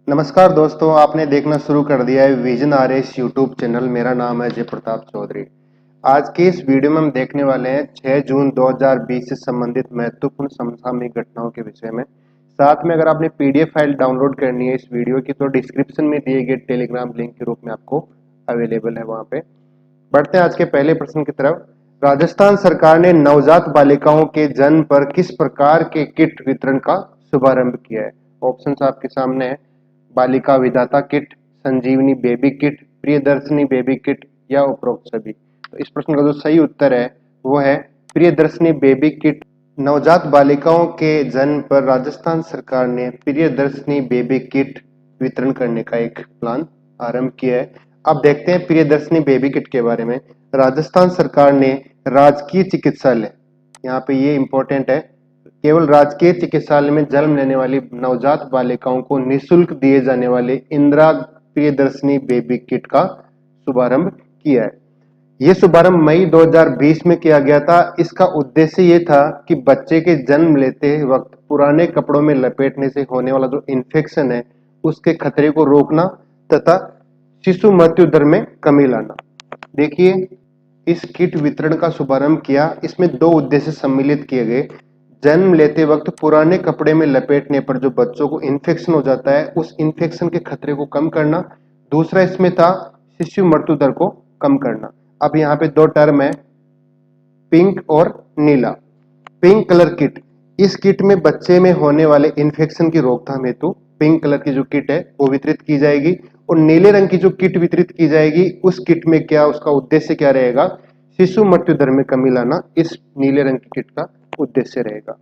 नमस्कार दोस्तों, आपने देखना शुरू कर दिया है विजन आरएस यूट्यूब चैनल। मेरा नाम है जय प्रताप चौधरी। आज की इस वीडियो में हम देखने वाले हैं 6 जून 2020 से संबंधित महत्वपूर्ण समसामयिक घटनाओं के विषय में। साथ में अगर आपने पीडीएफ फाइल डाउनलोड करनी है इस वीडियो की तो डिस्क्रिप्शन में दिए गए टेलीग्राम लिंक के रूप में आपको अवेलेबल है वहां पे। बढ़ते हैं आज के पहले प्रश्न की तरफ। राजस्थान सरकार ने नवजात बालिकाओं के जन्म पर किस प्रकार के किट वितरण का शुभारंभ किया है? ऑप्शंस आपके सामने है। Balika Vidhata kit, Sanjeevani baby kit, Priyadarshini baby kit या उपरोक्त सभी। तो इस प्रश्न का जो सही उत्तर है वो है प्रियदर्शनी बेबी किट। नवजात बालिकाओं के जन्म पर राजस्थान सरकार ने प्रियदर्शनी बेबी किट वितरण करने का एक प्लान आरंभ किया है। अब देखते हैं प्रियदर्शनी बेबी किट के बारे में। राजस्थान सरकार ने राजकीय चिकित्सालय, यहाँ पे ये इंपॉर्टेंट है, केवल राजकीय चिकित्सालय में जन्म लेने वाली नवजात बालिकाओं को निःशुल्क दिए जाने वाले इंदिरा प्रियदर्शनी बेबी किट का शुभारंभ किया है। यह शुभारंभ मई 2020 में किया गया था। इसका उद्देश्य ये था कि बच्चे के जन्म लेते वक्त पुराने कपड़ों में लपेटने से होने वाला जो इन्फेक्शन है उसके खतरे को रोकना तथा शिशु मृत्यु दर में कमी लाना। देखिए, इस किट वितरण का शुभारंभ किया, इसमें दो उद्देश्य सम्मिलित किए गए। जन्म लेते वक्त पुराने कपड़े में लपेटने पर जो बच्चों को इन्फेक्शन हो जाता है उस इन्फेक्शन के खतरे को कम करना। दूसरा इसमें था शिशु मृत्यु दर को कम करना। अब यहाँ पे दो टर्म है, पिंक और नीला। पिंक कलर किट, इस किट में बच्चे में होने वाले इन्फेक्शन की रोकथाम हेतु पिंक कलर की जो किट है वो वितरित की जाएगी। और नीले रंग की जो किट वितरित की जाएगी उस किट में क्या, उसका उद्देश्य क्या रहेगा? शिशु मृत्यु दर में कमी लाना इस नीले रंग की किट का उद्देश्य रहेगा।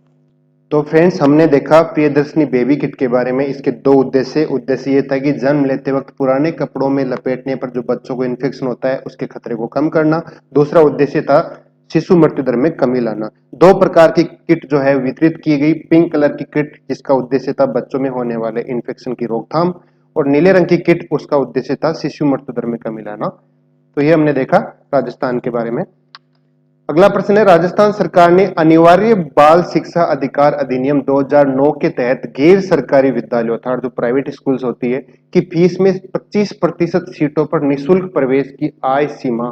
तो फ्रेंड्स, हमने देखा प्रियदर्शनी बेबी किट के बारे में। इसके दो उद्देश्य ये था कि जन्म लेते वक्त पुराने कपड़ों में लपेटने पर जो बच्चों को इन्फेक्शन होता है उसके खतरे को कम करना। दूसरा उद्देश्य था शिशु मृत्यु दर में कमी लाना। दो प्रकार की किट जो है वितरित की गई। पिंक कलर की किट जिसका उद्देश्य था बच्चों में होने वाले इन्फेक्शन की रोकथाम, और नीले रंग की किट उसका उद्देश्य था शिशु मृत्यु दर में कमी लाना। तो ये हमने देखा राजस्थान के बारे में। अगला प्रश्न है, राजस्थान सरकार ने अनिवार्य बाल शिक्षा अधिकार अधिनियम 2009 के तहत गैर सरकारी विद्यालयों अर्थात जो प्राइवेट स्कूल्स होती है की फीस में 25% सीटों पर निःशुल्क प्रवेश की आय सीमा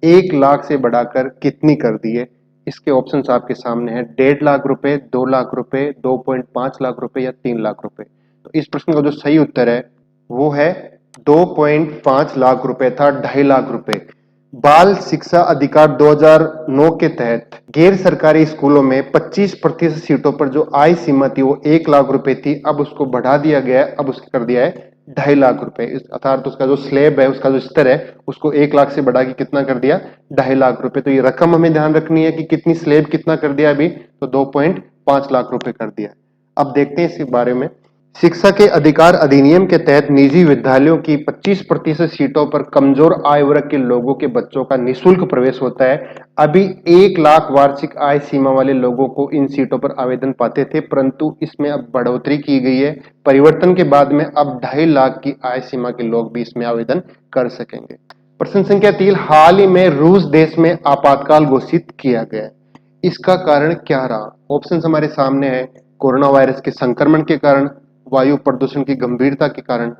1 लाख से बढ़ाकर कितनी कर दी है? इसके ऑप्शंस आपके सामने हैं। 1.5 लाख रुपए, 2 लाख रुपए, 2.5 लाख रुपए या 3 लाख रुपए। तो इस प्रश्न का जो सही उत्तर है वो है 2.5 लाख रुपए था, 2.5 लाख रुपए। बाल शिक्षा अधिकार 2009 के तहत गैर सरकारी स्कूलों में 25% सीटों पर जो आय सीमा थी वो 1 लाख रुपए थी। अब उसको बढ़ा दिया गया है, अब उसको कर दिया है 2.5 लाख रुपए। अर्थात उसका जो स्लेब है, उसका जो स्तर है उसको 1 लाख से बढ़ा के कितना कर दिया? 2.5 लाख रुपए। तो ये रकम हमें ध्यान रखनी है कि कितनी स्लेब कितना कर दिया अभी, तो 2.5 लाख रुपए कर दिया। अब देखते हैं इसके बारे में। शिक्षा के अधिकार अधिनियम के तहत निजी विद्यालयों की 25% सीटों पर कमजोर आय वर्ग के लोगों के बच्चों का निःशुल्क प्रवेश होता है। अभी 1 लाख वार्षिक आय सीमा वाले लोगों को इन सीटों पर आवेदन पाते थे, परंतु इसमें अब बढ़ोतरी की गई है। परिवर्तन के बाद में अब 2.5 लाख की आय सीमा के लोग भी इसमें आवेदन कर सकेंगे। प्रश्न संख्या 3, हाल ही में रूस देश में आपातकाल घोषित किया गया है। इसका कारण क्या रहा? ऑप्शन हमारे सामने है। कोरोना वायरस के संक्रमण के कारण, वायु प्रदूषण की गंभीरता के कारण,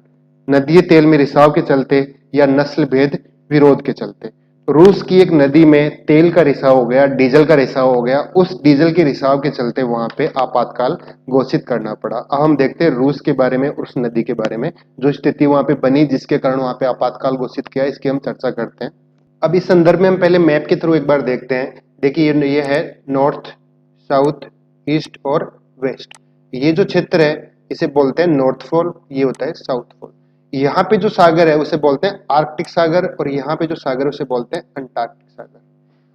नदीय तेल में रिसाव के चलते या नस्ल भेद विरोध के चलते। रूस की एक नदी में तेल का रिसाव हो गया, डीजल का रिसाव हो गया। उस डीजल के रिसाव के चलते वहां पे आपातकाल घोषित करना पड़ा। अब हम देखते हैं रूस के बारे में, उस नदी के बारे में, जो स्थिति वहां पे बनी जिसके कारण वहां पे आपातकाल घोषित किया, इसकी हम चर्चा करते हैं। अब इस संदर्भ में हम पहले मैप के थ्रू एक बार देखते हैं। देखिए ये है नॉर्थ, साउथ, ईस्ट और वेस्ट। ये जो क्षेत्र है इसे बोलते हैं नॉर्थ पोल, ये होता है साउथ पोल। यहाँ पे जो सागर है उसे बोलते हैं आर्कटिक सागर, और यहाँ पे जो सागर है उसे बोलते हैं अंटार्कटिक सागर।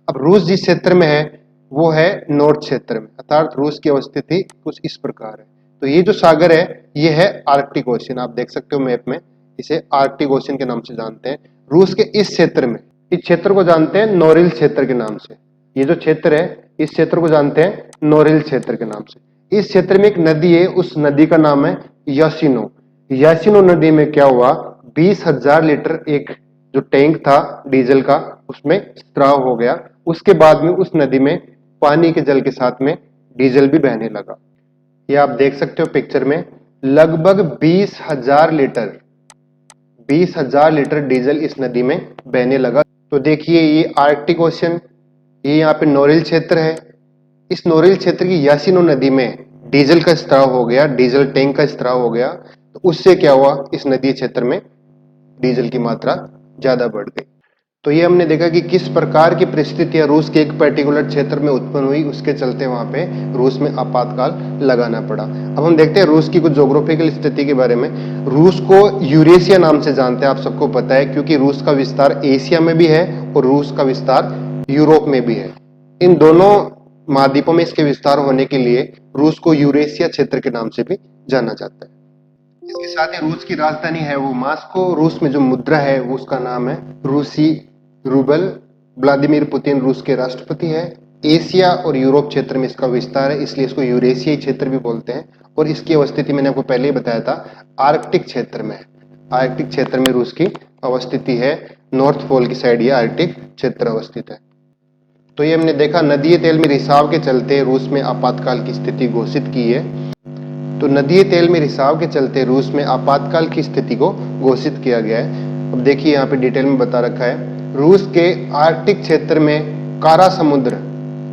अब रूस जिस क्षेत्र में है वो है नॉर्थ क्षेत्र में, अर्थात रूस की अवस्थिति कुछ इस प्रकार है। तो ये जो सागर है ये है आर्कटिक ओशियन, आप देख सकते हो मैप में, इसे आर्कटिक ओशियन के नाम से जानते हैं। रूस के इस क्षेत्र में, इस क्षेत्र को जानते हैं नोरिल क्षेत्र के नाम से। ये जो क्षेत्र है इस क्षेत्र को जानते हैं नोरिल क्षेत्र के नाम से। इस क्षेत्र में एक नदी है, उस नदी का नाम है यासिनो। यासिनो नदी में क्या हुआ, 20,000 लीटर एक जो टैंक था डीजल का उसमें स्त्राव हो गया। उसके बाद में उस नदी में पानी के जल के साथ में डीजल भी बहने लगा। ये आप देख सकते हो पिक्चर में। लगभग 20,000 लीटर डीजल इस नदी में बहने लगा। तो देखिए ये आर्कटिक ओशन, ये यहाँ पे नोरिल क्षेत्र है। इस नोरिल क्षेत्र की यासिनो नदी में डीजल का स्त्राव हो गया, डीजल टैंक का स्त्राव हो गया। तो उससे क्या हुआ, इस नदी क्षेत्र में डीजल की मात्रा ज्यादा बढ़ गई। तो ये हमने देखा कि किस प्रकार की परिस्थितियां रूस के एक पर्टिकुलर क्षेत्र में उत्पन्न हुई, उसके चलते वहां पे रूस में आपातकाल लगाना पड़ा। अब हम देखते हैं रूस की कुछ ज्योग्राफिकल स्थिति के बारे में। रूस को यूरेशिया नाम से जानते हैं, आप सबको पता है, क्योंकि रूस का विस्तार एशिया में भी है और रूस का विस्तार यूरोप में भी है। इन दोनों महाद्वीपों में इसके विस्तार होने के लिए रूस को यूरेशिया क्षेत्र के नाम से भी जाना जाता है। इसके साथ ही रूस की राजधानी है वो मास्को। रूस में जो मुद्रा है वो उसका नाम है रूसी रूबल। व्लादिमीर पुतिन रूस के राष्ट्रपति है। एशिया और यूरोप क्षेत्र में इसका विस्तार है, इसलिए इसको यूरेशियाई क्षेत्र भी बोलते हैं। और इसकी अवस्थिति मैंने आपको पहले ही बताया था, आर्कटिक क्षेत्र में। आर्कटिक क्षेत्र में रूस की अवस्थिति है, नॉर्थ पोल की साइड ये आर्कटिक क्षेत्र अवस्थित है। तो ये हमने देखा नदीय तेल में रिसाव के चलते रूस में आपातकाल की स्थिति घोषित की है। तो नदीय तेल में रिसाव के चलते रूस में आपातकाल की स्थिति को घोषित किया गया है। अब देखिए यहाँ पे डिटेल में बता रखा है, रूस के आर्कटिक क्षेत्र में कारा समुद्र,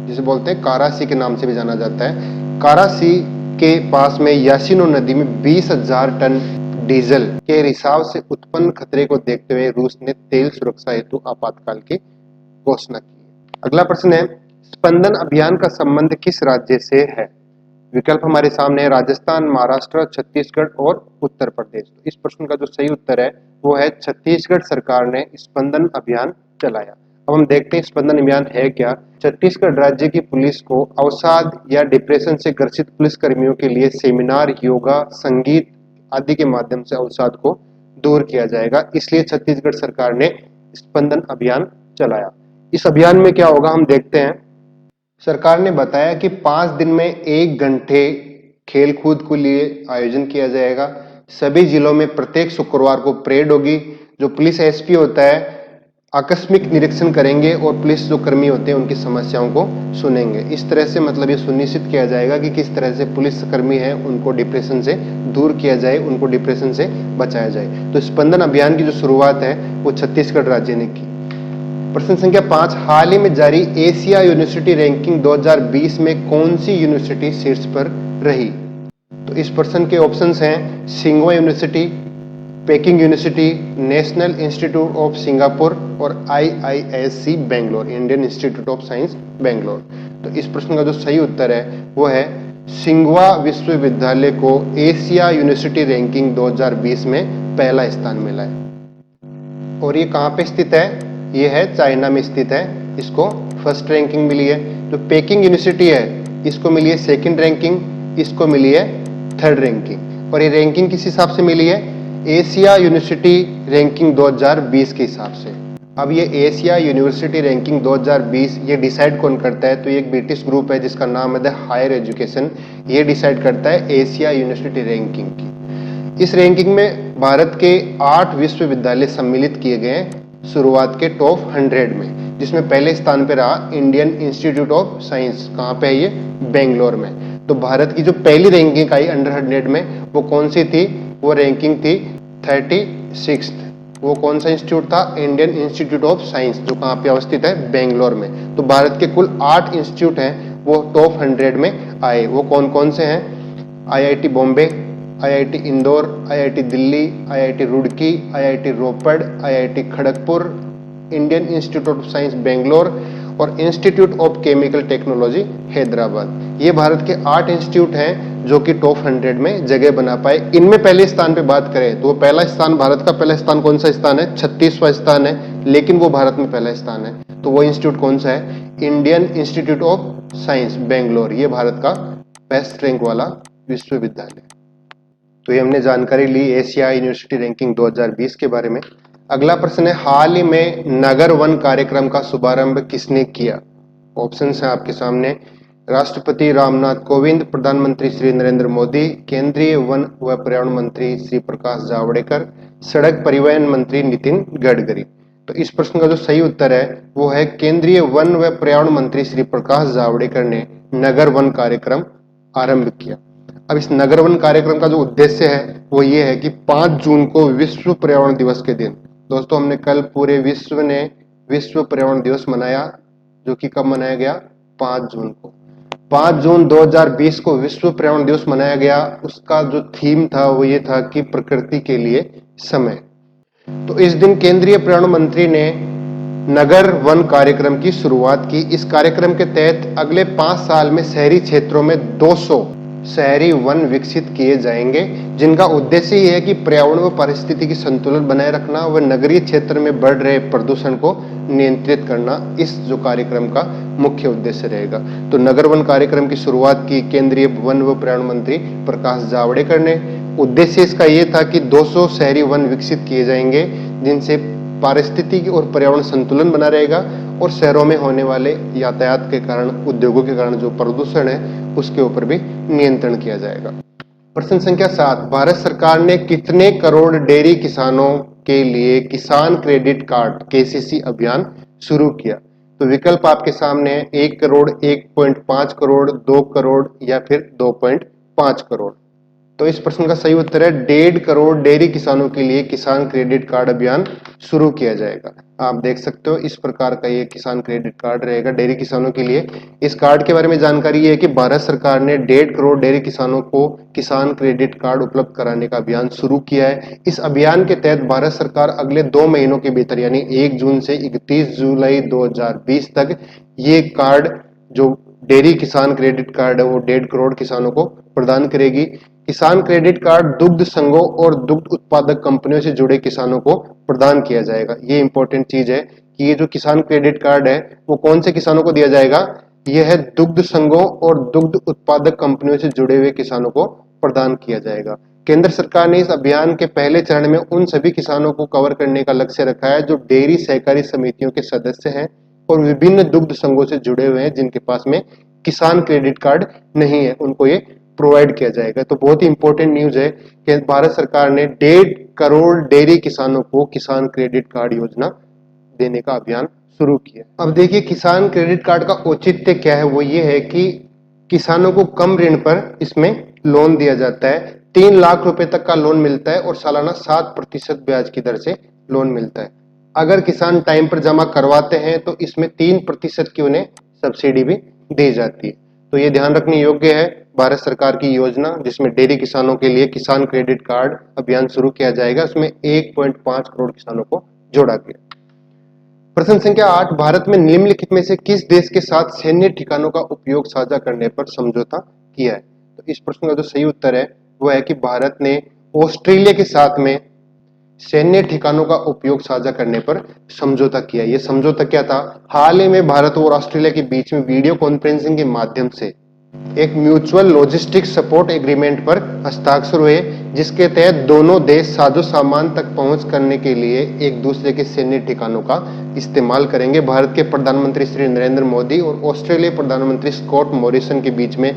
जिसे बोलते हैं कारा सी के नाम से भी जाना जाता है, कारा सी के पास में यासिनो नदी में 20,000 टन डीजल के रिसाव से उत्पन्न खतरे को देखते हुए रूस ने तेल सुरक्षा हेतु आपातकाल की घोषणा की। अगला प्रश्न है, स्पंदन अभियान का संबंध किस राज्य से है? विकल्प हमारे सामने है, राजस्थान, महाराष्ट्र, छत्तीसगढ़ और उत्तर प्रदेश। तो इस प्रश्न का जो सही उत्तर है वो है छत्तीसगढ़ सरकार ने स्पंदन अभियान चलाया। अब हम देखते हैं स्पंदन अभियान है क्या। छत्तीसगढ़ राज्य की पुलिस को अवसाद या डिप्रेशन से ग्रसित पुलिस कर्मियों के लिए सेमिनार, योगा, संगीत आदि के माध्यम से अवसाद को दूर किया जाएगा, इसलिए छत्तीसगढ़ सरकार ने स्पंदन अभियान चलाया। इस अभियान में क्या होगा हम देखते हैं। सरकार ने बताया कि 5 दिन में 1 घंटे खेल कूद के लिए आयोजन किया जाएगा। सभी जिलों में प्रत्येक शुक्रवार को परेड होगी। जो पुलिस एसपी होता है आकस्मिक निरीक्षण करेंगे और पुलिस जो कर्मी होते हैं उनकी समस्याओं को सुनेंगे। इस तरह से मतलब ये सुनिश्चित किया जाएगा कि किस तरह से पुलिस कर्मी है उनको डिप्रेशन से दूर किया जाए, उनको डिप्रेशन से बचाया जाए। तो स्पंदन अभियान की जो शुरुआत है वो छत्तीसगढ़ राज्य ने की। प्रश्न संख्या 5, हाल ही में जारी एशिया यूनिवर्सिटी रैंकिंग 2020 में कौन सी यूनिवर्सिटी शीर्ष पर रही? तो इस प्रश्न के ऑप्शंस हैं सिंगवा University, Peking University, National Institute of Singapore और IISc Bangalore, Indian institute of science Bangalore. तो इस प्रश्न का जो सही उत्तर है वो है सिंगवा विश्वविद्यालय को एशिया यूनिवर्सिटी रैंकिंग 2020 में पहला स्थान मिला है। और ये कहाँ पे स्थित है? ये है चाइना में स्थित है, इसको फर्स्ट रैंकिंग मिली है। जो पेकिंग यूनिवर्सिटी है इसको मिली है सेकंड रैंकिंग, इसको मिली है थर्ड रैंकिंग। और ये रैंकिंग किस हिसाब से मिली है? एशिया यूनिवर्सिटी रैंकिंग 2020 के हिसाब से। अब ये एशिया यूनिवर्सिटी रैंकिंग 2020 ये डिसाइड कौन करता है? तो ये एक ब्रिटिश ग्रुप है जिसका नाम है द हायर एजुकेशन, ये डिसाइड करता है एशिया यूनिवर्सिटी रैंकिंग की। इस रैंकिंग में भारत के 8 विश्वविद्यालय सम्मिलित किए गए हैं शुरुआत के टॉप 100 में, जिसमें पहले स्थान पे रहा इंडियन इंस्टीट्यूट ऑफ साइंस। कहाँ पे है ये? बेंगलोर में। तो भारत की जो पहली रैंकिंग आई अंडर 100 में वो कौन सी थी? वो रैंकिंग थी 36। वो कौन सा इंस्टीट्यूट था? इंडियन इंस्टीट्यूट ऑफ साइंस, जो कहाँ पे अवस्थित है? बेंगलोर में। तो भारत के कुल 8 इंस्टीट्यूट हैं वो टॉप 100 में आए। वो कौन कौन से हैं? IIT Bombay, IIT Indore, IIT Delhi, IIT Roorkee, IIT Ropar, IIT Kharagpur, Indian institute of science Bangalore और institute of chemical technology Hyderabad. ये भारत के 8 इंस्टीट्यूट हैं जो कि टॉप 100 में जगह बना पाए। इनमें पहले स्थान पे बात करें तो वो पहला स्थान, भारत का पहला स्थान कौन सा स्थान है? 36वां स्थान है, लेकिन वो भारत में पहला स्थान है। तो वो इंस्टीट्यूट कौन सा है? Indian institute of science Bangalore. ये भारत का बेस्ट रैंक वाला विश्वविद्यालय। तो ये हमने जानकारी ली एशिया यूनिवर्सिटी रैंकिंग 2020 के बारे में। अगला प्रश्न है, हाल ही में नगर वन कार्यक्रम का शुभारंभ किसने किया? ऑप्शंस हैं आपके सामने, राष्ट्रपति रामनाथ कोविंद, प्रधानमंत्री श्री नरेंद्र मोदी, केंद्रीय वन व पर्यावरण मंत्री श्री प्रकाश जावड़ेकर, सड़क परिवहन मंत्री नितिन गडकरी। तो इस प्रश्न का जो सही उत्तर है वो है केंद्रीय वन व पर्यावरण मंत्री श्री प्रकाश जावड़ेकर ने नगर वन कार्यक्रम आरंभ किया। अब इस नगर वन कार्यक्रम का जो उद्देश्य है वो ये है कि 5 जून को विश्व पर्यावरण दिवस के दिन, दोस्तों हमने कल पूरे विश्व ने विश्व पर्यावरण दिवस मनाया, जो कि कब मनाया गया, 5 जून को। 5 जून 2020 को विश्व पर्यावरण दिवस मनाया गया। उसका जो थीम था वो ये था कि प्रकृति के लिए समय। तो इस दिन केंद्रीय पर्यावरण मंत्री ने नगर वन कार्यक्रम की शुरुआत की। इस कार्यक्रम के तहत अगले 5 साल में शहरी क्षेत्रों में 200 शहरी वन विकसित किए जाएंगे, जिनका उद्देश्य ये है कि पर्यावरण व पारिस्थितिकी संतुलन बनाए रखना व नगरीय क्षेत्र में बढ़ रहे प्रदूषण को नियंत्रित करना, इस जो कार्यक्रम का मुख्य उद्देश्य रहेगा। तो नगर वन कार्यक्रम की शुरुआत की केंद्रीय वन व पर्यावरण मंत्री प्रकाश जावड़ेकर ने। उद्देश्य इसका ये था कि 200 शहरी वन विकसित किए जाएंगे, जिनसे पारिस्थितिकी और पर्यावरण संतुलन बना रहेगा और शहरों में होने वाले यातायात के कारण, उद्योगों के कारण जो प्रदूषण है उसके ऊपर भी नियंत्रण किया जाएगा। प्रश्न संख्या 7, भारत सरकार ने कितने करोड़ डेयरी किसानों के लिए किसान क्रेडिट कार्ड केसीसी अभियान शुरू किया? तो विकल्प आपके सामने है, 1 करोड़, 1.5 करोड़, 2 करोड़ या फिर 2.5 करोड़। तो इस प्रश्न का सही उत्तर है 1.5 करोड़ डेयरी किसानों के लिए किसान क्रेडिट कार्ड अभियान शुरू किया जाएगा। आप देख सकते हो इस प्रकार का ये किसान क्रेडिट कार्ड रहेगा डेयरी किसानों के लिए। इस कार्ड के बारे में जानकारी ये है कि भारत सरकार ने 1.5 करोड़ डेयरी किसानों को किसान क्रेडिट कार्ड उपलब्ध कराने का अभियान शुरू किया है। इस अभियान के तहत भारत सरकार अगले 2 महीनों के भीतर यानी 1 जून से 31 जुलाई 2020 तक ये कार्ड, जो डेयरी किसान क्रेडिट कार्ड है, वो 1.5 करोड़ किसानों को प्रदान करेगी। किसान क्रेडिट कार्ड दुग्ध संघों और दुग्ध उत्पादक कंपनियों से जुड़े किसानों को प्रदान किया जाएगा। ये इंपॉर्टेंट चीज है कि ये जो किसान क्रेडिट कार्ड है वो कौन से किसानों को दिया जाएगा, यह है दुग्ध संघों और दुग्ध उत्पादक कंपनियों से जुड़े हुए किसानों को प्रदान किया जाएगा। केंद्र सरकार ने इस अभियान के पहले चरण में उन सभी किसानों को कवर करने का लक्ष्य रखा है जो डेयरी सहकारी समितियों के सदस्य हैं और विभिन्न दुग्ध संघों से जुड़े हुए हैं, जिनके पास में किसान क्रेडिट कार्ड नहीं है, उनको ये प्रोवाइड किया जाएगा। तो बहुत ही इंपॉर्टेंट न्यूज है कि भारत सरकार ने 1.5 करोड़ डेयरी किसानों को किसान क्रेडिट कार्ड योजना देने का अभियान शुरू किया। अब देखिए किसान क्रेडिट कार्ड का औचित्य क्या है, वो ये है कि किसानों को कम ऋण पर इसमें लोन दिया जाता है। 3 लाख रुपए तक का लोन मिलता है और सालाना 7% ब्याज की दर से लोन मिलता है। अगर किसान टाइम पर जमा करवाते हैं तो इसमें 3% की उन्हें सब्सिडी भी दी जाती है। तो ये ध्यान रखने योग्य है भारत सरकार की योजना, जिसमें डेयरी किसानों के लिए किसान क्रेडिट कार्ड अभियान शुरू किया जाएगा। उसमें 1.5 करोड़ किसानों को जोड़ा गया। प्रश्न संख्या 8, भारत में निम्नलिखित में से किस देश के साथ सैन्य ठिकानों का उपयोग साझा करने पर समझौता किया है? तो इस प्रश्न का जो सही उत्तर है वो है कि भारत ने ऑस्ट्रेलिया के साथ में सैन्य ठिकानों का उपयोग साझा करने पर समझौता किया। यह समझौता क्या था? हाल ही में भारत और ऑस्ट्रेलिया के बीच में वीडियो कॉन्फ्रेंसिंग के माध्यम से एक म्यूचुअल लॉजिस्टिक सपोर्ट एग्रीमेंट पर हस्ताक्षर हुए, जिसके तहत दोनों देश साजो सामान तक पहुंच करने के लिए एक दूसरे के सैन्य ठिकानों का इस्तेमाल करेंगे। भारत के प्रधानमंत्री श्री नरेंद्र मोदी और ऑस्ट्रेलिया प्रधानमंत्री स्कॉट मॉरिसन के बीच में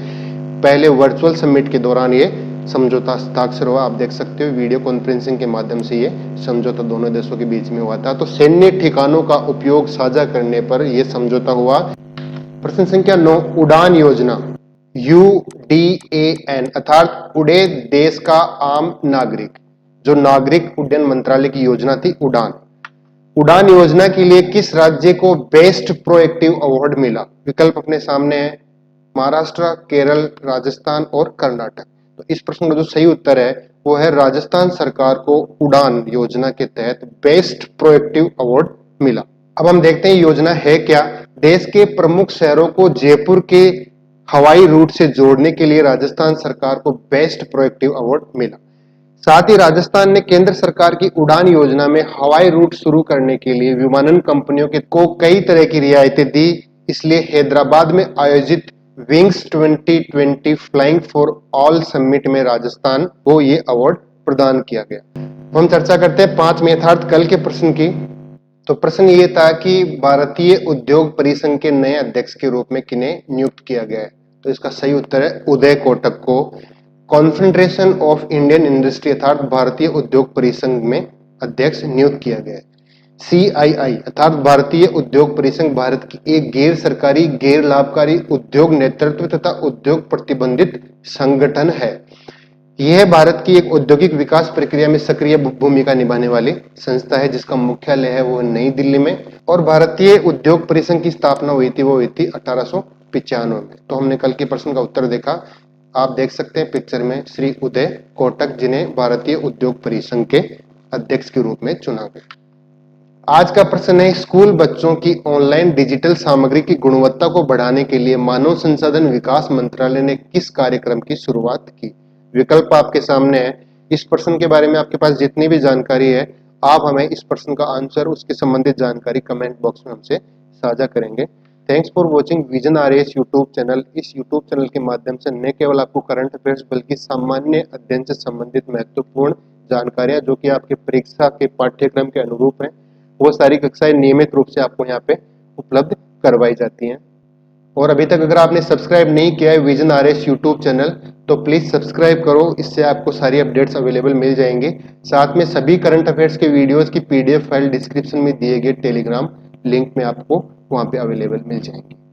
पहले वर्चुअल समिट के दौरान ये समझौता हस्ताक्षर हुआ। आप देख सकते हो वीडियो कॉन्फ्रेंसिंग के माध्यम से ये समझौता दोनों देशों के बीच में हुआ था। तो सैन्य ठिकानों का उपयोग साझा करने पर यह समझौता हुआ। प्रश्न संख्या 9, उड़ान योजना UDAN अर्थात उड़े देश का आम नागरिक, जो नागरिक उड्डयन मंत्रालय की योजना थी उड़ान। उड़ान योजना के लिए किस राज्य को बेस्ट प्रोएक्टिव अवार्ड मिला? विकल्प अपने सामने है, महाराष्ट्र, केरल, राजस्थान और कर्नाटक। तो इस प्रश्न का जो सही उत्तर है वो है राजस्थान सरकार को उड़ान योजना के तहत बेस्ट प्रोएक्टिव अवार्ड मिला। अब हम देखते हैं योजना है क्या। देश के प्रमुख शहरों को जयपुर के हवाई रूट से जोड़ने के लिए राजस्थान सरकार को बेस्ट प्रोएक्टिव अवार्ड मिला। साथ ही राजस्थान ने केंद्र सरकार की उड़ान योजना में हवाई रूट शुरू करने के लिए विमानन कंपनियों को कई तरह की रियायतें दी। इसलिए हैदराबाद में आयोजित wings 2020 flying for all summit में राजस्थान को ये अवार्ड प्रदान किया गया। हम चर्चा करते हैं 5 यथार्थ कल के प्रश्न की। तो प्रश्न ये था कि भारतीय उद्योग परिसंघ के नए अध्यक्ष के रूप में किन्हें नियुक्त किया गया है? तो इसका सही उत्तर है उदय कोटक को कॉन्फेडरेशन ऑफ इंडियन इंडस्ट्री अर्थात भारतीय उद्योग परिसंघ में अध्यक्ष नियुक्त किया गया है। CII अर्थात भारतीय उद्योग परिसंघ भारत की एक गैर सरकारी गैर लाभकारी उद्योग नेतृत्व तथा उद्योग प्रतिबंधित संगठन है। यह भारत की एक औद्योगिक विकास प्रक्रिया में सक्रिय भूमिका निभाने वाली संस्था है, जिसका मुख्यालय है वो नई दिल्ली में। और भारतीय उद्योग परिसंघ की स्थापना हुई थी, वो हुई थी 1895 में। तो हमने कल के प्रश्न का उत्तर देखा, आप देख सकते हैं पिक्चर में श्री उदय कोटक, जिन्हें भारतीय उद्योग परिसंघ के अध्यक्ष के रूप में चुना गया। आज का प्रश्न है, स्कूल बच्चों की ऑनलाइन डिजिटल सामग्री की गुणवत्ता को बढ़ाने के लिए मानव संसाधन विकास मंत्रालय ने किस कार्यक्रम की शुरुआत की? विकल्प आपके सामने है। इस प्रश्न के बारे में आपके पास जितनी भी जानकारी है, आप हमें इस प्रश्न का आंसर, उसके संबंधित जानकारी कमेंट बॉक्स में हमसे साझा करेंगे। Thanks for watching vision RS YouTube channel. इस यूट्यूब चैनल के माध्यम से न केवल आपको करंट अफेयर्स बल्कि सामान्य अध्ययन से संबंधित महत्वपूर्ण जानकारियां, जो कि आपके परीक्षा के पाठ्यक्रम के अनुरूप है, वो सारी कक्षाएं नियमित रूप से आपको यहाँ पे उपलब्ध करवाई जाती हैं। और अभी तक अगर आपने सब्सक्राइब नहीं किया है विजन आरएस यूट्यूब चैनल, तो प्लीज सब्सक्राइब करो, इससे आपको सारी अपडेट्स अवेलेबल मिल जाएंगे। साथ में सभी करंट अफेयर्स के वीडियोस की PDF फाइल डिस्क्रिप्शन में दिए गए टेलीग्राम लिंक में आपको वहां पे अवेलेबल मिल जाएंगे।